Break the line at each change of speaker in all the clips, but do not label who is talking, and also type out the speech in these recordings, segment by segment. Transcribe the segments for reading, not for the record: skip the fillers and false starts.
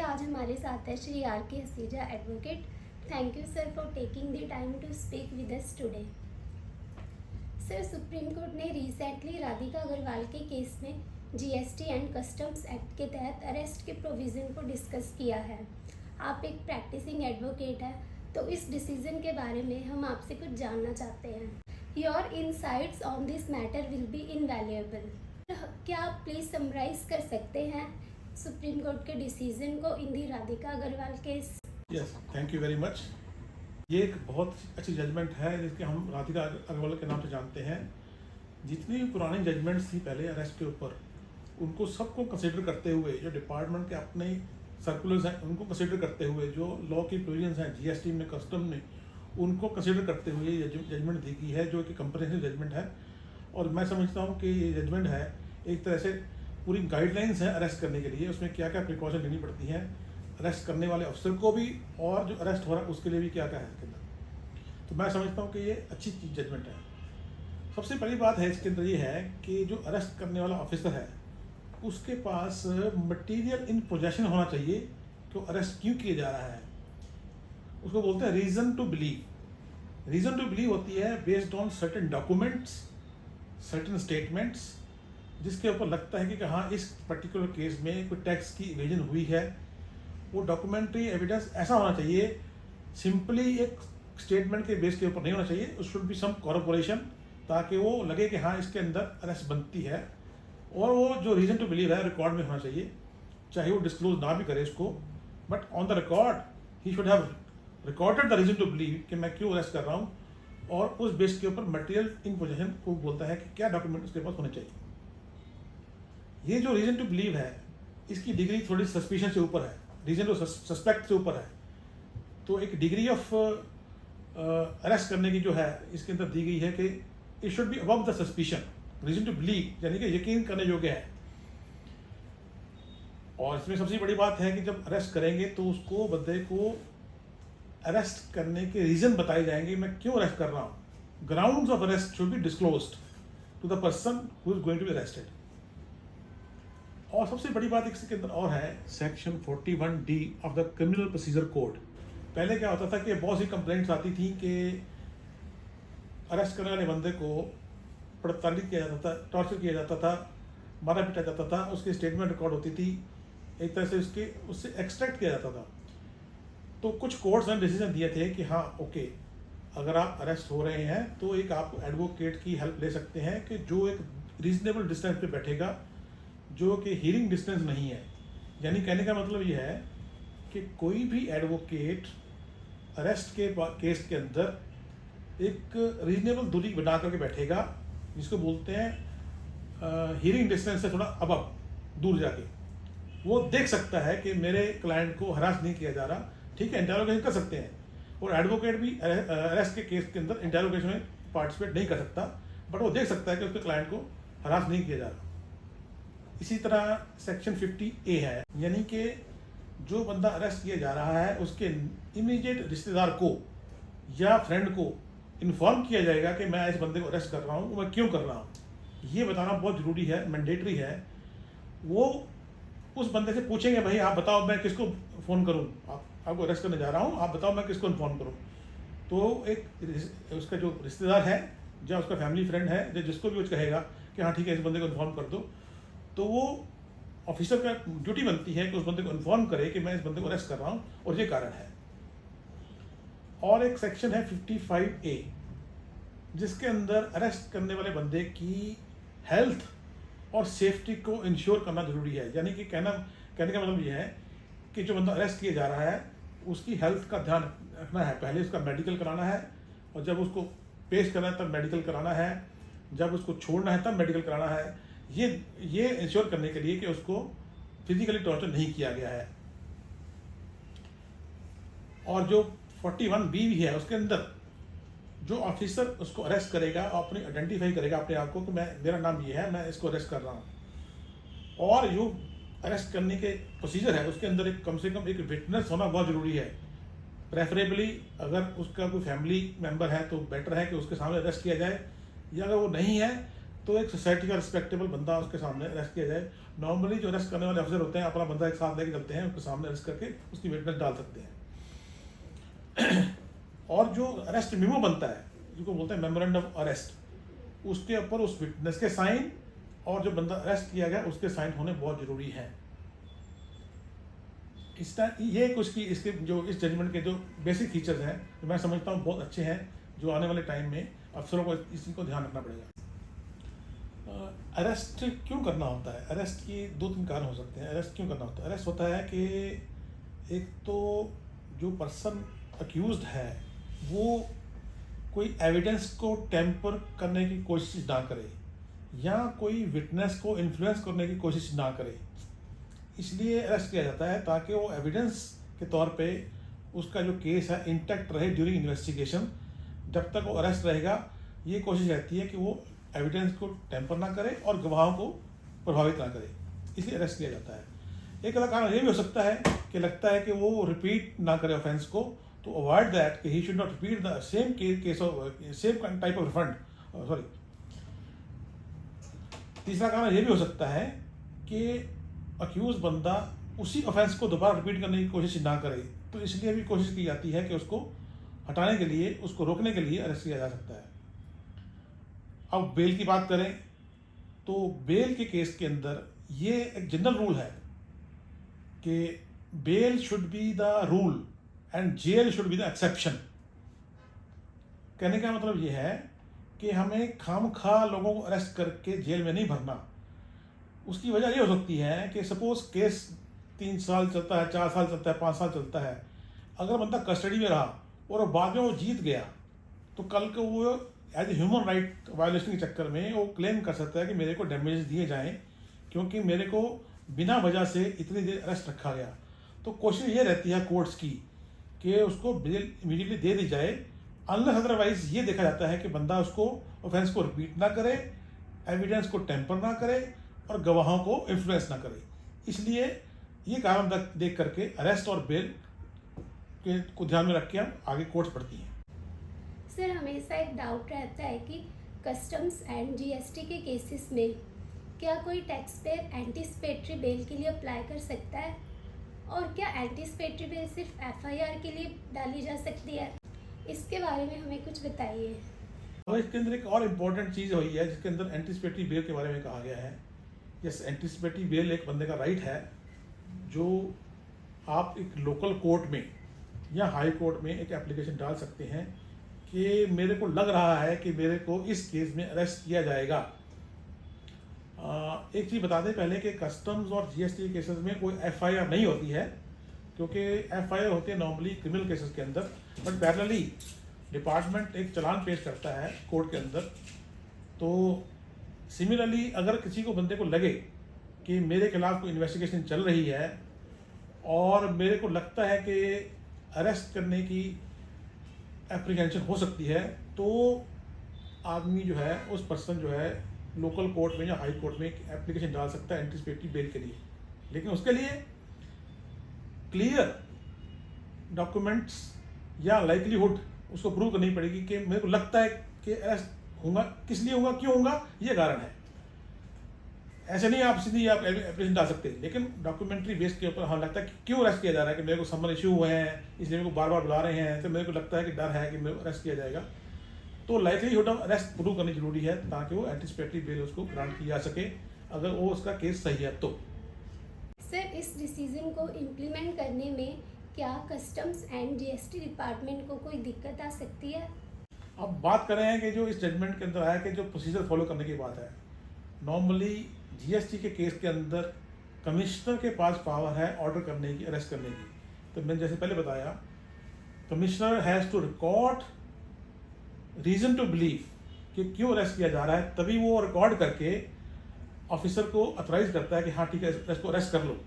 आज हमारे साथ है Shri R K Hasija advocate. Thank you sir for taking the time to speak with us today. Sir, supreme court ने recently Radhika Agarwal के case में जीएसटी एंड कस्टम्स एक्ट के तहत अरेस्ट के प्रोविज़न को डिस्कस किया है। आप एक प्रैक्टिसिंग एडवोकेट हैं, तो इस डिसीजन के बारे में हम आपसे कुछ जानना चाहते हैं। Your insights on this matter will be invaluable. क्या आप प्लीज़ समराइज कर सकते हैं सुप्रीम कोर्ट के डिसीजन को in the Radhika Agarwal case?
Yes, thank you very much. ये एक बहुत अच्छी जजमेंट है जिसके हम राधिका अग्रवाल के नाम से जानते हैं। जितनी भी पुरानी जजमेंट्स थी पहले अरेस्ट के ऊपर, उनको सबको कंसिडर करते हुए, जो डिपार्टमेंट के अपने सर्कुलर्स हैं उनको कंसिडर करते हुए, जो लॉ की प्रोविजंस हैं जीएसटी में, कस्टम में, उनको कंसिडर करते हुए ये जजमेंट दी गई है, जो कि कंप्रहेंसिव जजमेंट है। और मैं समझता हूँ कि ये जजमेंट है एक तरह से पूरी गाइडलाइंस है अरेस्ट करने के लिए, उसमें क्या क्या प्रिकॉशन लेनी पड़ती हैं अरेस्ट करने वाले अफसर को भी, और जो अरेस्ट हो रहा है उसके लिए भी क्या क्या है इसके अंदर। तो मैं समझता हूँ कि ये अच्छी जजमेंट है। सबसे बड़ी बात है इसके अंदर ये है कि जो अरेस्ट करने वाला ऑफिसर है उसके पास मटेरियल इन पोजेशन होना चाहिए कि अरेस्ट क्यों किया जा रहा है। उसको बोलते हैं reason to believe. Reason to believe होती है based on certain documents, certain statements, जिसके ऊपर लगता है कि हाँ इस पर्टिकुलर केस में कोई टैक्स की इवेजन हुई है। वो डॉक्यूमेंट्री एविडेंस ऐसा होना चाहिए, सिंपली एक स्टेटमेंट के बेस के ऊपर नहीं होना चाहिए। उस शुड बी सम कॉर्पोरेशन, ताकि वो लगे कि हाँ इसके अंदर अरेस्ट बनती है। और वो जो रीज़न टू बिलीव है रिकॉर्ड में होना चाहिए, चाहे वो डिस्क्लोज ना भी करे इसको, but on the record he should have recorded the reason to believe कि मैं क्यों अरेस्ट कर रहा हूँ। और उस बेस के ऊपर मटेरियल इन पोजीशन को बोलता है कि क्या डॉक्यूमेंट उसके पास होने चाहिए। ये जो रीज़न टू बिलीव है इसकी डिग्री थोड़ी सस्पिशन से ऊपर है, रीज़न टू सस्पेक्ट से ऊपर है। तो एक डिग्री ऑफ अरेस्ट करने की जो है इसके अंदर दी गई है कि it should be above the suspicion. Reason to believe यानी कि यकीन करने योग्य है। और इसमें सबसे बड़ी बात है कि जब अरेस्ट करेंगे तो उसको बंदे को अरेस्ट करने के रीज़न बताए जाएंगे, मैं क्यों अरेस्ट कर रहा हूँ। Grounds of arrest should be disclosed to the person who is going to be arrested. और सबसे बड़ी बात इसके अंदर और है section 41D of the criminal procedure code. पहले क्या होता था कि बहुत सी कंप्लेंट्स आती थी कि अरेस्ट करने वाले बंदे को प्रताड़ित किया जाता था, टॉर्चर किया जाता था, मारा पीटा जाता था, उसकी स्टेटमेंट रिकॉर्ड होती थी, एक तरह से उससे एक्सट्रैक्ट किया जाता था। तो कुछ कोर्ट्स ने डिसीजन दिए थे कि हाँ ओके, अगर आप अरेस्ट हो रहे हैं तो एक आप एडवोकेट की हेल्प ले सकते हैं कि जो एक रीजनेबल डिस्टेंस पे बैठेगा, जो कि हीरिंग डिस्टेंस नहीं है। यानी कहने का मतलब ये है कि कोई भी एडवोकेट अरेस्ट के केस के अंदर एक रीजनेबल दूरी बना करके बैठेगा, जिसको बोलते हैं हीरिंग डिस्टेंस से थोड़ा अबव, दूर जाके वो देख सकता है कि मेरे क्लाइंट को हरास नहीं किया जा रहा। ठीक है, इंटरोगेशन कर सकते हैं, और एडवोकेट भी अरेस्ट के केस के अंदर इंटरोगेशन में पार्टिसिपेट नहीं कर सकता, बट वो देख सकता है कि उसके क्लाइंट को हरास नहीं किया जा रहा। इसी तरह सेक्शन 50A है, यानी कि जो बंदा अरेस्ट किया जा रहा है उसके इमीडिएट रिश्तेदार को या फ्रेंड को इन्फॉर्म किया जाएगा कि मैं इस बंदे को अरेस्ट कर रहा हूँ, मैं क्यों कर रहा हूँ। ये बताना बहुत ज़रूरी है, मैंडेटरी है। वो उस बंदे से पूछेंगे, भाई आप बताओ मैं किसको फ़ोन करूँ, आपको अरेस्ट करने जा रहा हूँ, आप बताओ मैं किसको इन्फॉर्म करूँ। तो एक उसका जो रिश्तेदार है या उसका फैमिली फ्रेंड है, या जिसको भी वो कहेगा कि हाँ ठीक है इस बंदे को इन्फॉर्म कर दो, तो वो ऑफिसर का ड्यूटी बनती है कि उस बंदे को इन्फॉर्म करे कि मैं इस बंदे को अरेस्ट कर रहा हूँ और ये कारण है। और एक सेक्शन है 55A, जिसके अंदर अरेस्ट करने वाले बंदे की हेल्थ और सेफ्टी को इंश्योर करना जरूरी है। यानी कि कहने का मतलब ये है कि जो बंदा अरेस्ट किया जा रहा है उसकी हेल्थ का ध्यान रखना है। पहले उसका मेडिकल कराना है, और जब उसको पेश करना है तब मेडिकल कराना है, जब उसको छोड़ना है तब मेडिकल कराना है। ये इंश्योर करने के लिए कि उसको फिजिकली टॉर्चर नहीं किया गया है। और जो 41B भी है उसके अंदर जो ऑफिसर उसको अरेस्ट करेगा, अपनी आइडेंटिफाई करेगा अपने आप को कि मेरा नाम ये है, मैं इसको अरेस्ट कर रहा हूँ। और जो अरेस्ट करने के प्रोसीजर है उसके अंदर कम से कम एक विटनेस होना बहुत ज़रूरी है। प्रेफरेबली अगर उसका कोई फैमिली मेम्बर है तो बेटर है कि उसके सामने अरेस्ट किया जाए, या अगर वो नहीं है तो एक सोसाइटी का रिस्पेक्टेबल बंदा उसके सामने अरेस्ट किया जाए। नॉर्मली जो अरेस्ट करने वाले अफसर होते हैं अपना बंदा एक साथ लेके चलते हैं, उसके सामने अरेस्ट करके उसकी विटनेस डाल सकते हैं। और जो अरेस्ट मेमो बनता है, जिसको बोलते हैं मेमोरेंडम ऑफ अरेस्ट, उसके ऊपर उस विटनेस के साइन और जो बंदा अरेस्ट किया गया उसके साइन होने बहुत ज़रूरी हैं। इस टाइम ये कुछ की इसके जो इस जजमेंट के जो बेसिक फीचर्स हैं, जो मैं समझता हूँ बहुत अच्छे हैं, जो आने वाले टाइम में अफसरों को इसी को ध्यान रखना पड़ेगा। अरेस्ट क्यों करना होता है? अरेस्ट की 2-3 कारण हो सकते हैं। अरेस्ट क्यों करना होता है? अरेस्ट होता है कि एक तो जो पर्सन अक्यूज्ड है वो कोई एविडेंस को टेम्पर करने की कोशिश ना करे या कोई विटनेस को इन्फ्लुएंस करने की कोशिश ना करे, इसलिए अरेस्ट किया जाता है ताकि वो एविडेंस के तौर पे उसका जो केस है इंटैक्ट रहे ड्यूरिंग इन्वेस्टिगेशन। जब तक वो अरेस्ट रहेगा ये कोशिश रहती है कि वो एविडेंस को टेम्पर ना करे और गवाहों को प्रभावित ना करे, इसलिए अरेस्ट किया जाता है। एक अलग कारण ये भी हो सकता है कि लगता है कि वो रिपीट ना करे ऑफेंस को, तो अवॉइड दैट कि he should not repeat the same case of same type of refund sorry. तीसरा कारण ये भी हो सकता है कि अक्यूज बंदा उसी ऑफेंस को दोबारा रिपीट करने की कोशिश ना करे, तो इसलिए भी कोशिश की जाती है कि उसको हटाने के लिए, उसको रोकने के लिए अरेस्ट किया जा सकता है। अब बेल की बात करें तो बेल के केस के अंदर ये एक जनरल रूल है कि bail should be the rule and jail should be the exception. कहने का मतलब ये है कि हमें खामखा लोगों को अरेस्ट करके जेल में नहीं भरना। उसकी वजह ये हो सकती है कि सपोज केस 3 साल चलता है, 4 साल चलता है, 5 साल चलता है, अगर बंदा कस्टडी में रहा और बाद में वो जीत गया तो कल को वो as a human right violation के चक्कर में वो क्लेम कर सकता है कि मेरे को डैमेज दिए जाएं क्योंकि मेरे को बिना वजह से इतनी देर अरेस्ट रखा गया। तो कोशिश ये रहती है कोर्ट्स की कि उसको बेल इमीडिएटली दे दी जाए, अनलेस अदरवाइज ये देखा जाता है कि बंदा उसको ऑफेंस को रिपीट ना करे, एविडेंस को टेम्पर ना करे और गवाहों को इन्फ्लुएंस ना करे। इसलिए ये कारण देख करके अरेस्ट और बेल के को ध्यान में रख के हम आगे कोर्ट्स पढ़ती हैं।
सर, हमेशा एक डाउट रहता है कि कस्टम्स एंड जीएसटी के केसेस में क्या कोई टैक्स पेयर एंटीसिपेटरी बेल के लिए अप्लाई कर सकता है, और क्या एंटीसिपेटरी बेल सिर्फ एफआईआर के लिए डाली जा सकती है? इसके बारे में हमें कुछ बताइए।
और इसके अंदर एक और इम्पोर्टेंट चीज़ हुई है जिसके अंदर एंटीसिपेटरी बेल के बारे में कहा गया है। यस, एंटीसिपेटरी बेल एक बंदे का राइट है जो आप एक लोकल कोर्ट में या हाई कोर्ट में एक एप्लीकेशन डाल सकते हैं कि मेरे को लग रहा है कि मेरे को इस केस में अरेस्ट किया जाएगा। एक चीज़ बता दें पहले कि कस्टम्स और जीएसटी के केसेस में कोई एफआईआर नहीं होती है, क्योंकि एफआईआर होती है नॉर्मली क्रिमिनल केसेस के अंदर, बट पैरेलली डिपार्टमेंट एक चालान पेश करता है कोर्ट के अंदर। तो सिमिलरली अगर किसी को बंदे को लगे कि मेरे खिलाफ कोई इन्वेस्टिगेशन चल रही है और मेरे को लगता है कि अरेस्ट करने की एप्रीहेंशन हो सकती है, तो आदमी जो है उस पर्सन जो है लोकल कोर्ट में या हाई कोर्ट में एक एप्लीकेशन डाल सकता है एंटीसिपेटरी बेल के लिए। लेकिन उसके लिए क्लियर डॉक्यूमेंट्स या लाइकलीहुड उसको प्रूव करनी पड़ेगी कि मेरे को लगता है कि अरेस्ट होगा, किस लिए होगा, क्यों होगा, ये कारण है। ऐसे नहीं आप सीधी आप एप्लीकेशन डाल सकते, लेकिन डॉक्यूमेंट्री बेस के ऊपर हाँ लगता है कि क्यों अरेस्ट किया जा रहा है, कि मेरे को समन इशू हुए हैं इसलिए मेरे को बार बार बुला रहे हैं, तो मेरे को लगता है कि डर है कि मेरे को अरेस्ट किया जाएगा, तो लाइकलीहुड ऑफ अरेस्ट प्रूव करनी जरूरी है ताकि वो एंटीसिपेटरी बेल उसको ग्रांट की जा सके अगर वो उसका केस सही है तो।
सर, इस डिसीजन को इम्प्लीमेंट करने में क्या कस्टम्स एंड जीएसटी डिपार्टमेंट को कोई दिक्कत आ सकती है?
अब बात कर रहे हैं कि जो इस जजमेंट के अंदर आया कि जो प्रोसीजर फॉलो करने की बात है, नॉर्मली जीएसटी के केस के अंदर कमिश्नर के पास पावर है ऑर्डर करने की, अरेस्ट करने की। तो मैंने जैसे पहले बताया, commissioner has to record reason to believe कि क्यों अरेस्ट किया जा रहा है, तभी वो रिकॉर्ड करके ऑफिसर को अथराइज करता है कि हाँ ठीक है इसको अरेस्ट कर लो।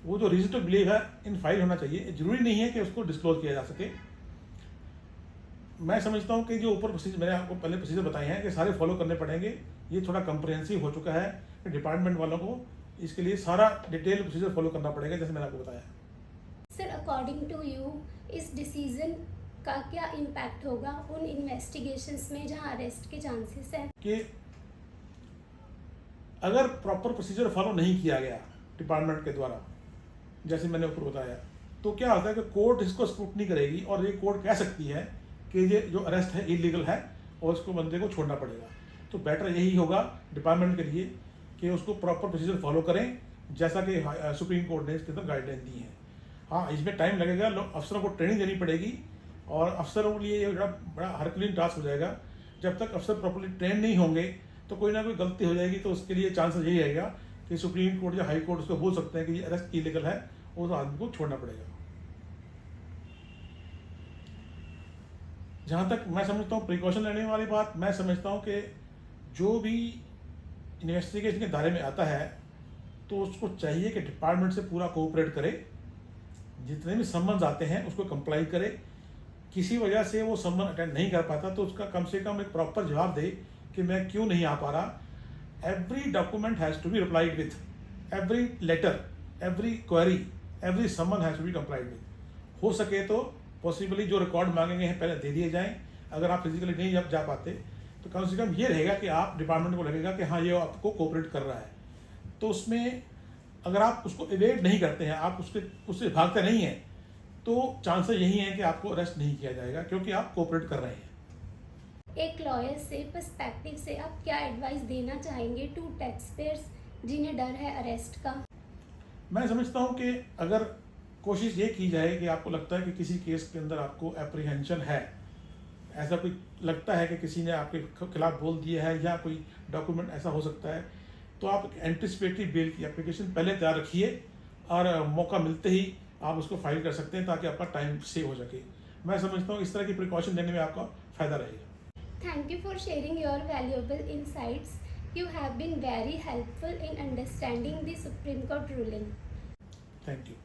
वो जो रीज़न टू बिलीव है इन फाइल होना चाहिए, जरूरी नहीं है कि उसको डिस्क्लोज किया जा सके। मैं समझता हूँ कि जो ऊपर प्रोसीजर मैंने आपको पहले प्रोसीजर बताए हैं कि सारे फॉलो करने पड़ेंगे। ये थोड़ा कंप्रहेंसिव हो चुका है कि डिपार्टमेंट वालों को इसके लिए सारा डिटेल प्रोसीजर फॉलो करना पड़ेगा, जैसे मैंने आपको बताया।
सर, अकॉर्डिंग टू यू इस डिसीजन का क्या इम्पैक्ट होगा उन इन्वेस्टिगेशंस में जहां अरेस्ट के चांसेस हैं?
कि अगर प्रॉपर प्रोसीजर फॉलो नहीं किया गया डिपार्टमेंट के द्वारा, जैसे मैंने ऊपर बताया, तो क्या होता है कि कोर्ट इसको स्क्रूटनी करेगी और ये कोर्ट कह सकती है कि ये जो अरेस्ट है इलीगल है और उसको बंदे को छोड़ना पड़ेगा। तो बेटर यही होगा डिपार्टमेंट के लिए कि उसको प्रॉपर प्रोसीजर फॉलो करें, जैसा कि सुप्रीम कोर्ट ने इसके अंदर गाइडलाइन दी है। हाँ, इसमें टाइम लगेगा, अफसरों को ट्रेनिंग देनी पड़ेगी और अफसरों के लिए ये बड़ा हरक्यूलिन टास्क हो जाएगा। जब तक अफसर प्रॉपर्ली ट्रेन नहीं होंगे तो कोई ना कोई गलती हो जाएगी, तो उसके लिए चांसेस यही रहेगा कि सुप्रीम कोर्ट या हाई कोर्ट उसको बोल सकते हैं कि ये अरेस्ट इलीगल है और उस आदमी को छोड़ना पड़ेगा। जहाँ तक मैं समझता हूँ प्रिकॉशन लेने वाली बात, मैं समझता हूँ कि जो भी इन्वेस्टिगेशन के दायरे में आता है तो उसको चाहिए कि डिपार्टमेंट से पूरा कोऑपरेट करे, जितने भी सम्मन्स आते हैं उसको कंप्लाई करे। किसी वजह से वो सम्मन अटेंड नहीं कर पाता तो उसका कम से कम एक प्रॉपर जवाब दे कि मैं क्यों नहीं आ पा रहा। Every document has to be replied with, every letter, every query, every summon has to be complied with. हो सके तो पॉसिबली जो रिकॉर्ड मांगेंगे हैं पहले दे दिए जाएं। अगर आप फिजिकली नहीं जा पाते तो कम से कम ये रहेगा कि आप डिपार्टमेंट को लगेगा कि हाँ, ये आपको कोऑपरेट कर रहा है। तो उसमें अगर आप उसको एवेड नहीं करते हैं, आप उससे भागते नहीं हैं, तो चांसेस यही हैं कि आपको अरेस्ट नहीं किया जाएगा, क्योंकि आप कोऑपरेट कर रहे हैं।
एक लॉयर से पर्सपेक्टिव से आप क्या एडवाइस देना चाहेंगे टू टैक्स पेयर्स जिन्हें डर है अरेस्ट का?
मैं समझता हूँ कि अगर कोशिश ये की जाए कि आपको लगता है कि किसी केस के अंदर आपको एप्रीहेंशन है, ऐसा कोई लगता है कि किसी ने आपके खिलाफ बोल दिया है या कोई डॉक्यूमेंट ऐसा हो सकता है, तो आप एंटिसिपेटरी बेल की एप्लीकेशन पहले तैयार रखिए और मौका मिलते ही आप उसको फाइल कर सकते हैं ताकि आपका टाइम सेव हो सके। मैं समझता हूँ इस तरह की प्रिकॉशन लेने में आपका फ़ायदा रहेगा।
Thank you for sharing your valuable insights. You have been very helpful in understanding the Supreme Court ruling.
Thank you.